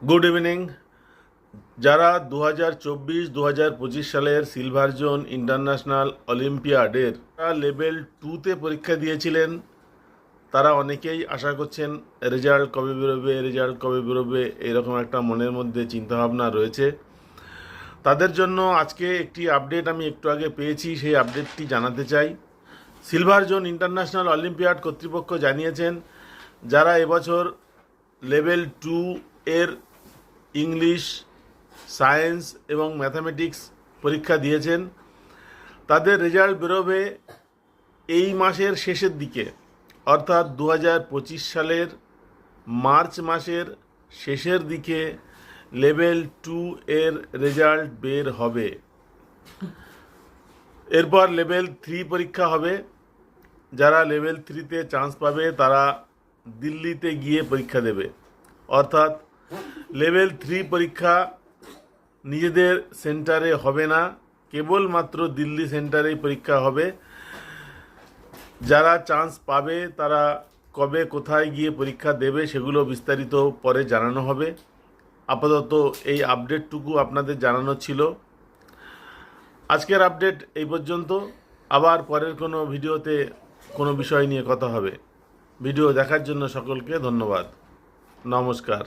Good evening. যারা 2024-2025 সালের silver zone international অলিম্পিয়াডের level 2-তে পরীক্ষা দিয়েছিলেন, তারা অনেকেই আশা করছেন রেজাল্ট কবে বেরোবে এরকম একটা মনের মধ্যে চিন্তাভাবনা রয়েছে। তাদের জন্য আজকে একটি আপডেট আমি একটু আগে পেয়েছি, সেই আপডেটটি জানাতে চাই। সিলভার জোন ইন্টারন্যাশনাল অলিম্পিয়াড কর্তৃপক্ষ জানিয়েছেন, যারা এবছর লেভেল 2 এর ইংলিশ, সায়েন্স এবং ম্যাথামেটিক্স পরীক্ষা দিয়েছেন, তাদের রেজাল্ট বেরোবে এই মাসের শেষের দিকে, অর্থাৎ 2025 সালের মার্চ মাসের শেষের দিকে লেভেল 2 এর রেজাল্ট বের হবে। এরপর লেভেল 3 পরীক্ষা হবে। যারা লেভেল 3-তে চান্স পাবে তারা দিল্লিতে গিয়ে পরীক্ষা দেবে, অর্থাৎ লেভেল 3 পরীক্ষা নিজেদের সেন্টারে হবে না, কেবলমাত্র দিল্লি সেন্টারেই পরীক্ষা হবে। যারা চান্স পাবে তারা কবে কোথায় গিয়ে পরীক্ষা দেবে সেগুলো বিস্তারিত পরে জানানো হবে। আপাতত এই আপডেটটুকু আপনাদের জানানো ছিল। আজকের আপডেট এই পর্যন্ত। আবার পরের কোনো ভিডিওতে কোনো বিষয় নিয়ে কথা হবে। ভিডিও দেখার জন্য সকলকে ধন্যবাদ। নমস্কার।